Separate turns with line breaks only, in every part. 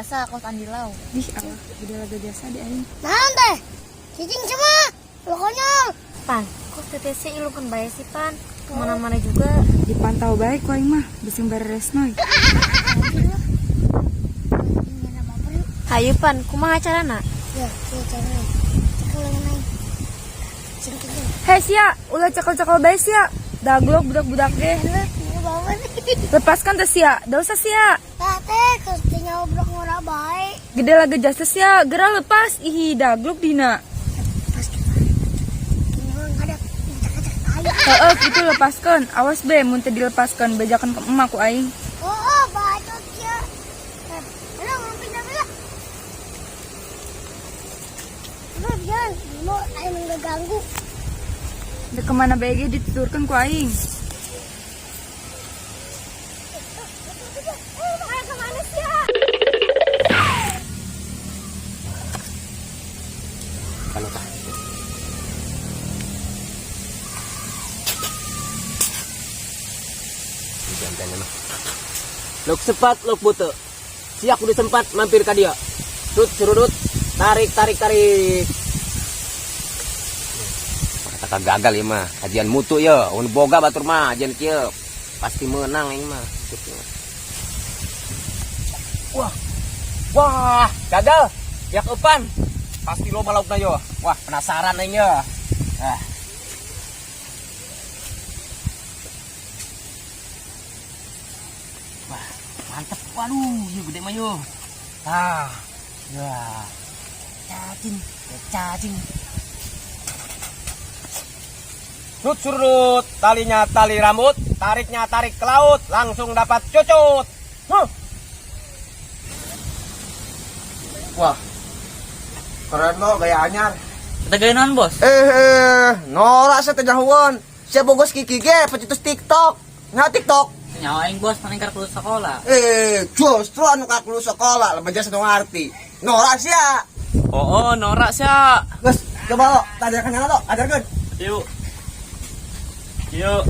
jasa kos Andilau.
Ih, Allah, gede laga jasa di aing.
Naon teh? Cicing semua. Lo konyol.
Pan, kos TTC ilu kan bayar sih pan. Kemana-mana juga.
Dipantau baik ku aing mah, bising beres noy.
Hayu pan, kumaha acarana?
Ya, caranya. Cekulan naik. Cing-cing.
Hei sia, ulah cakal-cakal bae sia. Daglok budak-budak deh.
Ini banget.
Lepaskan teh sia, da usah sia.
Teh, kustinya obrok ngora baik.
Gede laga jasa sia, geura lepas. Ih, daglok dina.
Pas kita. Ini mah ngadap. Ngacak-ngacak ayo.
Heeh, gitu lepaskan. Awas be, mun teu dilepaskan bejakan ke emak ku aing.
Oh, bacot ya. Ayo, ngapain dah. Udah, jangan. Mau ayo nggak ganggu.
Da kemana bae ge ditidurkeun ku aing.
Ano ta? Jangan mah. Lok sempat, lok butuh. Siak udah sempat mampir ke dia. Rut, surut, tarik. Kata gagal ya mah. Kajian mutu ya. Un boga batur mah, ajian kieu. Pasti menang ini mah. Wah, gagal. Yak upan. Pasti lo malauk na yo. Wah, penasaran aing ya. Wah, mantep. Waduh, yuk gede mah yo. Ya. Cacing. Surut, talinya tali rambut, tariknya tarik ke laut, langsung dapat cucut. Wah, keren lo gaya anyar.
Kita gaya non bos.
Norak saya terjauhan. Saya bogos kiki ge, pecintus TikTok. Nah TikTok.
Nyawain bos meningkat lulus sekolah.
Justru anu kakulu sekolah, lebih jasa ngerti. Norak sia.
Oh, norak sia.
Gus, coba lo, tajarkan nyala lo, ajarkan.
Yuk.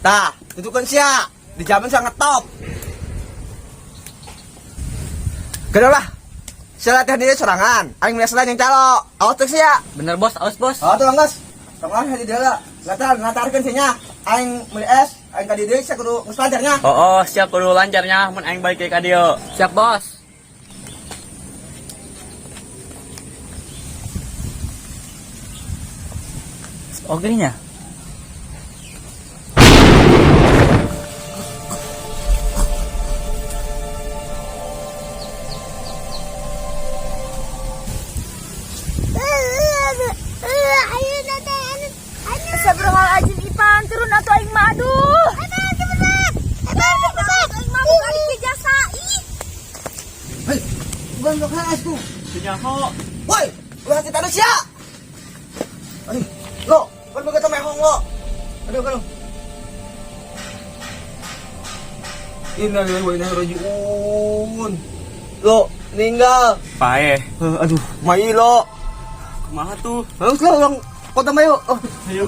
Tah, tunjukkan sia. Di zaman sangat top. Kenapa? Saya latihan dia serangan. Aing mulai selain yang calo. Awas tuh sia.
Bener bos, awas bos.
Oh tuh Anggas. Serangan hadi dia lah. Latarkan sinya. Aing mulai es. Aing tadi dia saya kudu ngeslajarnya.
Oh, siap kudu lancarnya mun aing balik ke kadio. Siap bos. Oke nya.
Ayo nanti.
Astagfirullahaladzim Ipan, turun atau aing mah aduh.
Aing mau buka di jasa.
Hei, bukan lo kelas tuh.
Sunyaho.
Woi, lu hati tadu sia. Aduh, lo, bukan begitu mehong lo. Aduh. Innalillahi wa inna ilaihi rajiun. Lo, meninggal.
Pae.
Aduh, mai lo.
Kumaha tuh?
Harus lo yang kota mayo. Oh,
Ayo.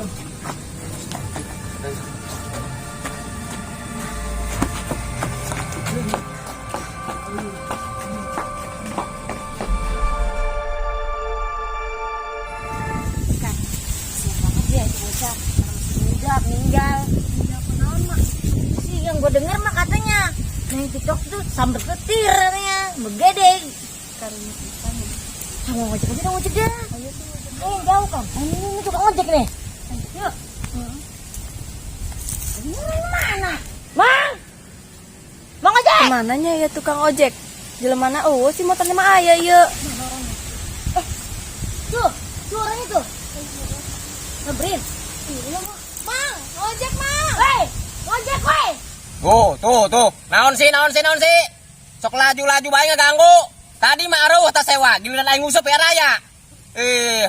Dia itu bocah meninggal. Sih yang gue denger mah katanya main TikTok tuh sambar petir katanya, begedeng. Karena kita sama ngojek aja dong, ngojek dia. Jauh kan? Ini tukang ngojek nih. Yuk. Ini mana? Mang! Mang ojek!
Mananya ya tukang ojek? Jelemana si motornya mah aya yeuh.
Tuh orangnya tuh. Ngebrin. Iya mah. Mang, ngojek mang. Weh, ngojek weh.
tuh. Naon sih? Sok laju bae ngeganggu. Tadi mah aruh tas sewa, giliran aing ngusup ya raya.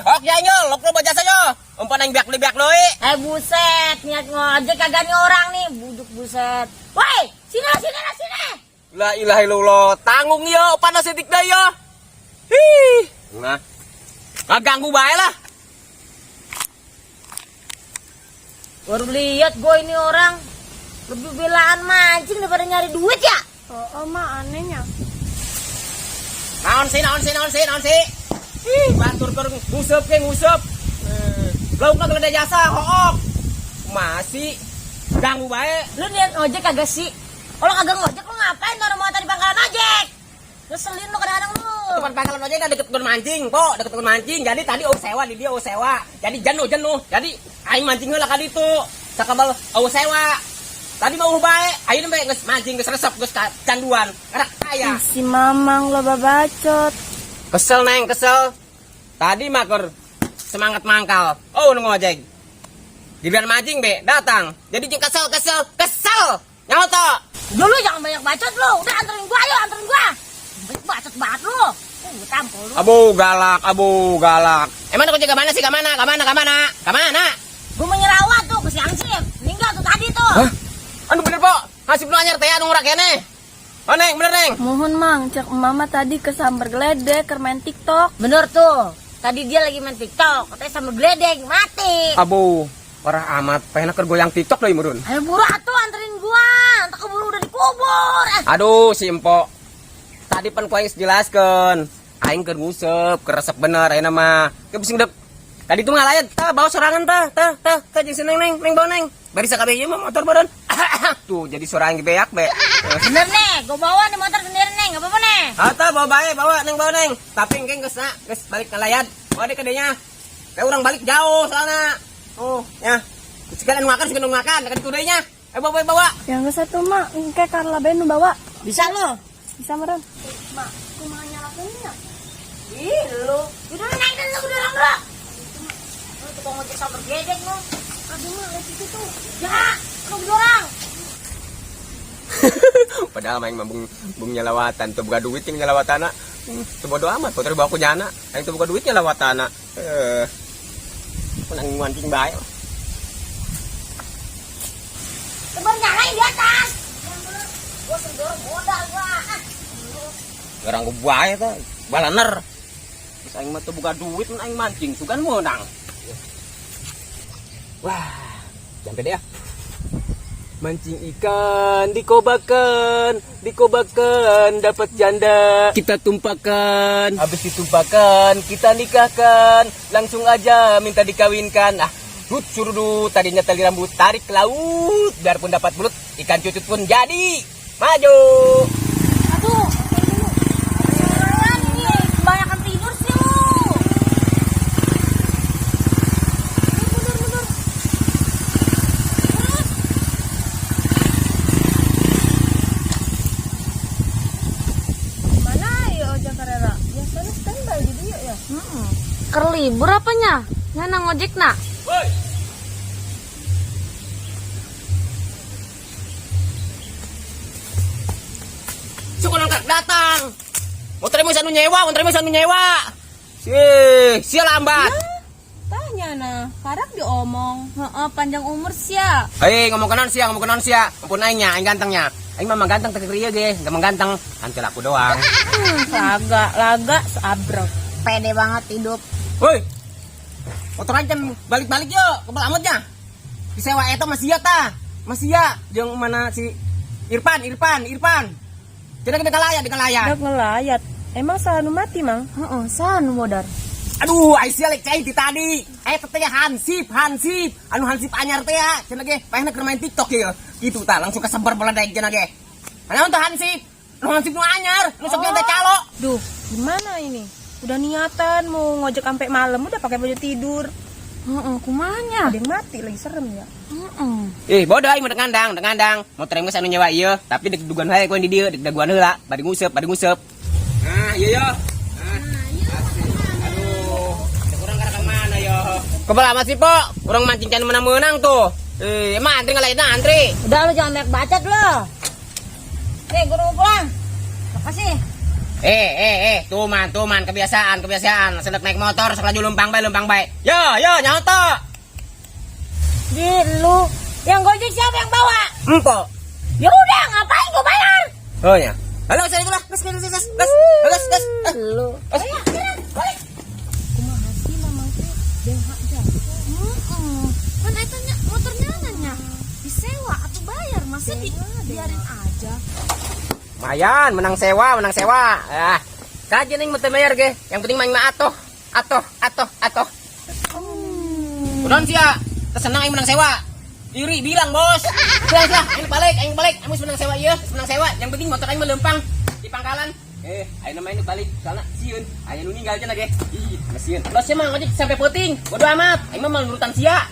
Hok ya nyol, lok lo bajasa yo. Umpan aing biak deui.
Buset, niat ngojek kagak nih orang nih, buduk buset. Woi, sini.
La ilaha illallah, tanggung yo, panas setik deui yo. Hih. Nah. Ngaganggu bae lah.
Baru lihat gue ini orang lebih belaan mancing daripada nyari duit ya.
Oh, mah anehnya.
Naon sih. Ih, batur keur nguseup ke nguseup. Laukna gede jasa hook. Masih ganggu bae.
Lu lihat ojek kagak sih? Kalau kagak ngojek lu ngapain naruh motor di pangkalan ojek? Ngeselin lu kadang-kadang lu.
Depan pangkalan ojek kan deket tukang mancing, po, deket tukang mancing. Jadi tadi sewa di dia sewa. Jadi jenuh. Jadi aing mancing heula ka ditu. Sakabal sewa. Tadi mau bae, ayeuna bae geus mancing geus resep geus canduan. Karak kaya.
Si Mamang lo babacot.
Kesel neng, kesel. Tadi mah keur semangat mangkal. Oh nu ngojek. Giliran mancing be datang. Jadi kesel. Nyoto.
Dulu jangan banyak bacot lu. Udah anterin gua, ayo anterin gua. Banyak bacot banget lu. Tampol lu.
Abu galak. Emang aku jaga mana sih? Kamana?
Gua mau nyerawat tuh ke si Ansip. Meninggal tuh tadi tuh.
Hah? Anu bener po. Hasib lu anyar teh anu ngurak kene. Oh neng, bener neng.
Mohon mang, cek mama tadi kesambar geledek, main TikTok.
Bener tuh. Tadi dia lagi main TikTok. Katanya sama geledek mati.
Abu, parah amat. Pengen keur goyang TikTok deui murun.
Ayo buru atuh anterin gua. Entar keburu udah dikubur.
Aduh, si Empo. Tadi pan ku aing jelaskeun. Aing keur nguseup, keur resep bener ayeuna mah. Ke bising dep. Tadi tuh ngalayat, tah bawa sorangan tah jeung si neng bawa neng. Bari sakabeh ieu mah motor badan. Tuh jadi sorangan beak be.
Bener nih, gua bawa nih motor sendiri nih, enggak apa-apa nih.
Tah bawa neng. Tapi engke geus balik ngalayat. Bawa deh kedenya. Teh urang balik jauh soalna. Oh, ya. Sekalian makan, dekat itu nya. Bawa.
Yang satu mak, kayak Carla Benu bawa.
Bisa lo?
Bisa meren.
Mak, kumaha nyalakeunnya? Ih, lu. Udah naik dan lu dorong lu. Lu tukang ojek sabar gedek lu. Aduh, mah lihat itu tuh. Ya, lu dorong.
Padahal main bung nyalawatan tuh buka duit yang nyalawatana. Tuh bodo amat, motor bawa ku nyana. Aing tuh buka duit nyalawatana. Menang mancing bae.
Tebar nyalain di atas. Gua sendiri modal gua.
Orang ku bae teh, balaner. Terus aing mah tuh buka duit mun aing mancing, sugan menang. Wah, sampai deh ya. Mancing ikan dikobakan dapat janda. Kita tumpahkan, habis ditumpahkan kita nikahkan. Langsung aja minta dikawinkan. Suruh tadinya tali rambut tarik ke laut. Biarpun dapat belut, ikan cucut pun jadi. Maju.
Aduh, nih, kebanyakan tidur sih lu.
Mana ya ojek karera? Biasanya standby di dia ya.
Ker libur apanya? Ngana ngojek nak?
Woi. Syukur angkat datang. Motornya anu nyewa. Sia lambat.
Tanya nah, kadang diomong. Panjang umur sia.
Hei, ngomong kenon sia. Ampun aingnya, aing gantengnya. Aing mah ganteng teh krieu ge, gampang ganteng. Hancur aku doang.
Laga seabrok.
Pede banget hidup.
Woi. Motor aja balik-balik yo, kebal amatnya. Disewa eta masih ya tah. Masih ya, jeung mana si Irfan. Jadi kita layak.
Dak ngelayat. Emang salah nu mati mang? Salah nu modar.
Aduh, Aisyah lek cai ti tadi. Teh Hansip. Anu Hansip anyar teh ya. Cenah ge, paehna keur main TikTok ye. Gitu tah, langsung kesebar beledek cenah ge. Anu teh Hansip. Nu Hansip nu anyar, nu sok teh calo.
Duh, gimana ini? Udah niatan mau ngojek sampai malam, udah pakai baju tidur.
Kumanya?
Ada yang mati lagi, serem ya.
Bodoh aing mah ngandang. Motor geus anu nyewa ieu, tapi dek dugaan hae koe di dieu, dek daguan heula, bari nguseup. Nah, ieu yo. Aduh, dek urang ka mana yo? Kebal amat sih, Po. Urang mancing can menang-menang tuh. Emang antri ngalaina antri.
Udah lu jangan banyak bacot lu. Nih, gua mau pulang. Makasih.
Tuman, kebiasaan. Sedek naik motor, sok laju lempang bae. Yo, nyoto.
Di lu yang gojek siapa yang bawa?
Empo.
Ya udah, ngapain gua bayar?
Oh ya. Halo, saya itulah. Gas.
Lu.
Ayo, balik.
Kumaha sih mamang teh BH jasa.
Kan etanya motornya nanya disewa atau bayar, masa dibiarin aja?
Lumayan, menang sewa. Kaji ning mesti bayar ge. Yang penting main mah atoh. Udah sia. Tersenang aing menang sewa. Iri bilang, Bos. Sudah, aing balik. Aing menang sewa ieu, menang sewa. Yang penting motor aing melempang di pangkalan. Ayo nama ini balik soalnya sieun. Aya nu ninggal cenah ge. Ih, sieun. Los sia mah ngojek sampai peuting. Bodo amat. Aing mah nurutan sia.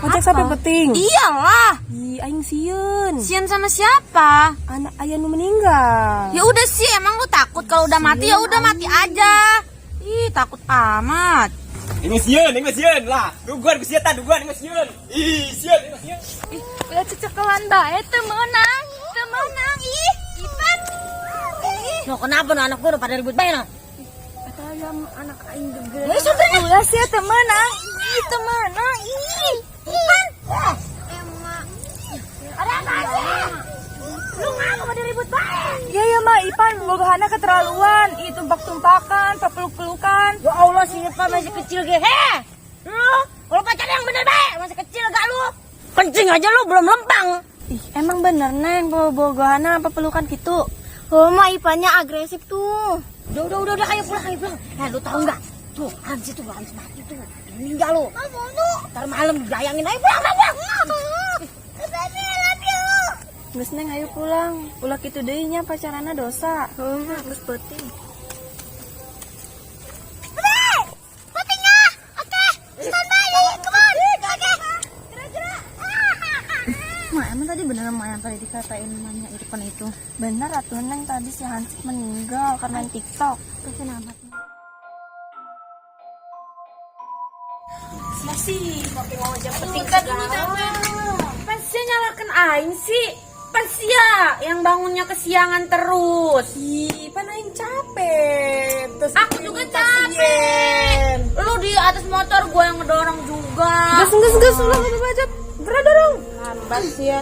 Ojek sampai peting.
Iyalah.
Ih, aing sieun.
Sian sama siapa?
Anak ayah nu meninggal.
Ya udah sih, emang lu takut kalau udah mati ya udah mati aja. Ih, takut amat.
Ini sieun lah. Duguan ku sia tah, duguan ini sieun. Ih, sieun.
Udah cecekelan bae teu meunang.
Ih, Ipan. Lo kenapa no anak gua udah pada ribut bae no?
Kata ayam anak aing gede.
Ya sudah.
Ulah sia teu meunang. Ih, teu meunang. Ih.
Ipan. Emang. Ada apa sih? Lu ngapa pada ribut bae?
Ya mah Ipan bogohana keterlaluan. Ih, tumpak-tumpakan, peluk-pelukan.
Ya Allah, si Ipan masih kecil ge. Lu kalau pacaran yang bener bae, masih kecil gak lu? Kencing aja lu belum lempang.
Ih, emang bener Neng bogohana apa pelukan gitu?
Oh, mah Ipannya agresif tuh. Udah, ayo pulang. Lu tahu nggak? Tuh, Hansi tuh habis mati tuh. Meninggal lu. Ntar malam bayangin aja pulang.
Geus Neng ayo pulang. Ulah kitu deui nya pacaranna dosa. Heeh, geus peuting.
Mak, emang tadi beneran mak yang tadi dikatain mamanya Irfan itu?
Bener atuh Neng tadi si Hansip meninggal karena TikTok.
Kenapa?
Masih pakai ngojek petingkat dulu jangan. Pansia nyalakan aing sih. Pansia yang bangunnya kesiangan terus. Ih, pan aing capek. Terus
Aku juga capek. Lu di atas motor gue yang ngedorong juga.
Gas ulah ngebajat. Gerak dorong.
Lambat sih ya.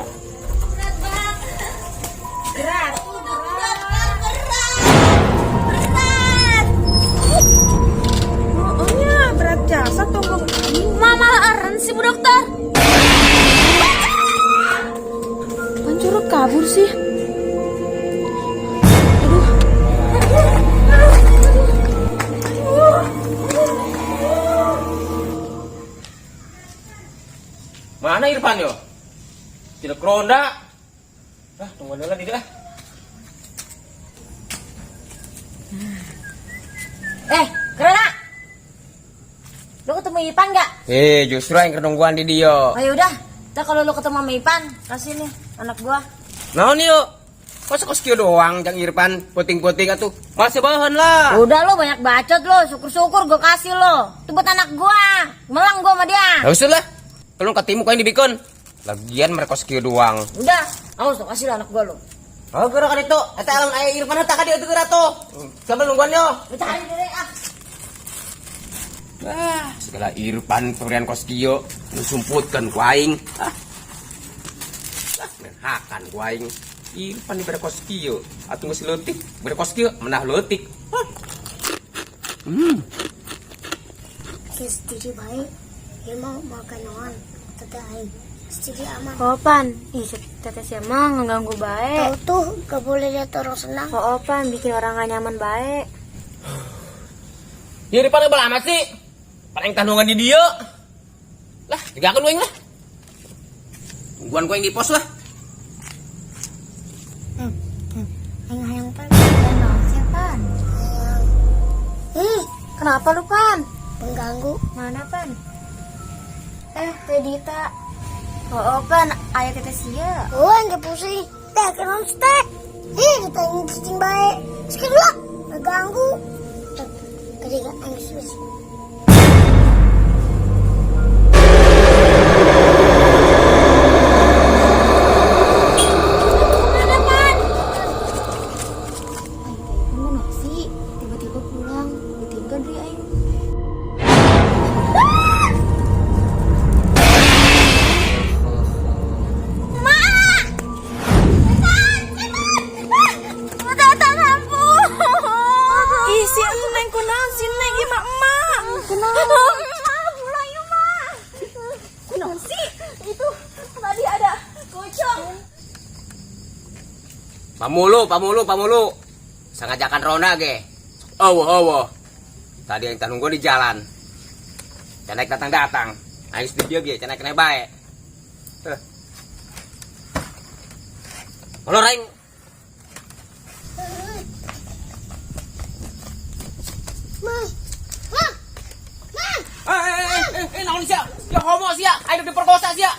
Berat.
Oh nya berat jasa tunggu.
Mama aren sih Bu Dokter.
Pancurut kabur sih.
Mana Irfan yo? Tidak ronda. Tunggu dulu tidak.
Kerana. Lu ketemu Ipan nggak?
Justru yang kedungguan di dia.
Oh yaudah, ntar kalau lu ketemu sama Ipan, kasih nih anak gua.
Naon yuk? Masa kos kieu doang Jang Irfan puting-puting atuh. Masih bahan lah.
Udah lu banyak bacot lu, syukur-syukur gua kasih lu. Itu buat anak gua. Melang gua sama dia.
Ya usah lah. Tolong katimu kau yang dibikon. Lagian mereka kos kieu doang.
Udah, awas tuh kasih lah anak gua lu.
Oh, gerak kan itu. Eta alam aya Irfan eta ka dieu teu gerak tuh. Sambil nungguan yo.
Lu cari deh
Segala Irfan pemberian kos kieu nu sumputkeun ku aing. Hakan ku aing. Irfan di pada kos kieu atuh geus leutik. Bere kos kieu menah leutik.
Setuju baik. Dia mau makan naon? Teteh aing. Setuju aman.
Opan, ih teteh si emang ngeganggu baik.
Tahu tuh gak boleh lihat orang senang.
Oh Opan bikin orang gak nyaman baik.
Ya Irfan gebal amat sih. Paling tandungan di dieu. Lah, digakeun we lah. Tungguan ku yang di pos lah.
Hayang pan.
Siapan? Kenapa lu Pan?
Pengganggu.
Mana Pan?
Teh Dita.
Oh Pan, ayah teteh sia.
Oh, enggak pusing. Teh kenal teh. Kita ingin cicing baik. Sekian lah. Ngeganggu. Ketiga angus.
Tiba-tiba pulang, ditinggal dia aing.
Ih, si Neng kunaon si Neng ieu mah emak. Kunaon?
Pulang yuk mah. Kunaon sih? Itu tadi ada pocong.
Pamulu. Sangajakan ronda ge. Awo. Tadi yang tanung gua di jalan. Canek datang. Aing studio ge, canek kena bae. Halo Raing. Naon sia? Ya homo sia, aing diperkosa sia.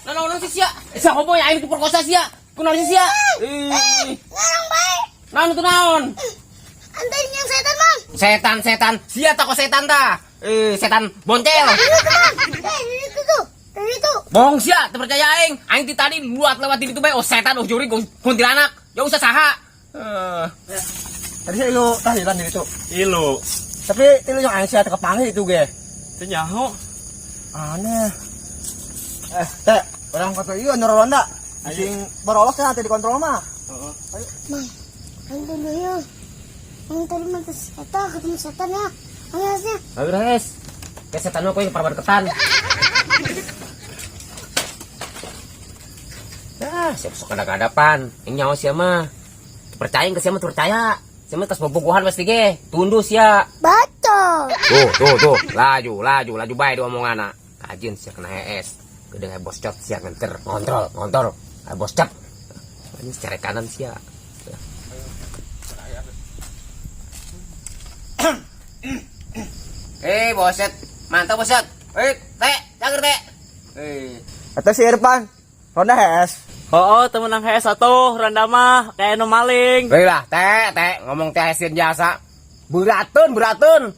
Naon sia? Sia homo ya aing diperkosa sia. Kunaon sia?
Ngarang baik.
Naon itu naon?
Anterin yang setan, Mang.
Setan. Sia tak kok setan dah. Setan boncel.
Itu tuh. Dari itu.
Bohong sia, teu percaya aing. Aing ti tadi luat lewat di ditu bae. Oh setan, oh juri, kuntilanak. Ya usah saha.
Tadi saya lu tahlilan itu. Ilu. Tapi itu yang aing sia teu kepanggil itu ge. Teu nyaho. Aneh. Teh, orang kata ieu anu ronda. Anjing barolos teh di kontrol mah. Heeh.
Mang, yang dulu ya. Yang tadi mantas ketemu setan ya. Aliasnya.
Ayo guys. Kayak setan mah kowe perbarketan. Siap sok ada-hadapan. Yang nyawa sia mah. Percaya ke sia mah percaya. Sia mah tas bobogohan pasti ge. Tundus ya.
Baca.
Tuh. Laju bae di omonganna. Kajin sia kena HS. Gede nge bos cot sia ngenter. Ngontrol. Bos cap. Ini secara kanan sia. Boset. Mantap boset. Teh, cager teh.
Atau si Irfan. Ronda HS. Temen nang HS atuh, ronda mah kayak nu maling.
Lah, teh, ngomong teh hasil jasa. Beratun.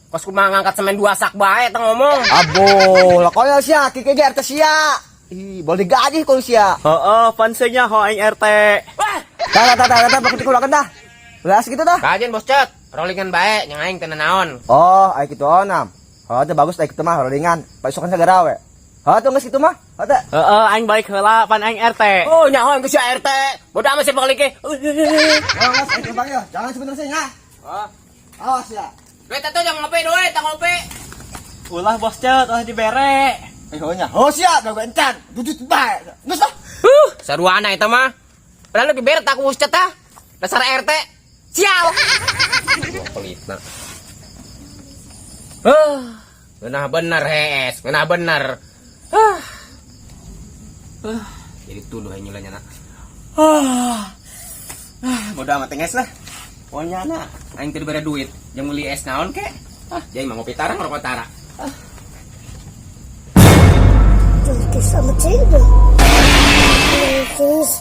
Kos kumaha ngangkat semen 2 sak bae teh ngomong.
Abo, lah koyo sia, kike ge RT sia. Ih, boleh digaji koyo sia. Pansenya ho aing RT. Tah, bakal dikulakeun dah. Belas gitu dah.
Kajen bos cet, rollingan bae yang aing teu naon.
Oh, ai kitu onam. Teh bagus ai kitu mah rollingan. Pasokan sagara we. Tuh geus kitu mah. Teh. Aing baik heula pan aing RT.
Oh, nyaho geus sia RT. Bodoh amat sih bakal ke.
Awas aing bang ya. Jangan sebentar sih ya. Awas ya.
Duit atuh jangan ngopi duit, tak ngopi.
Ulah bos cet, dibere. Nya. Oh sia, gak encan. Dudut bae. Geus dah.
Saruana eta mah. Padahal lebih beret aku bos cet tah. Dasar RT. Sial. Pelitna. Benar bener HS, benar bener. Jadi tuduh aja nyulanya nak. Bodoh amat nges lah. Pokoknya nak, aing teu dibere duit, jeung meuli es naon ke? Jadi mah ngopi tara ngerokok tara.
Jadi sama cewek. Terus.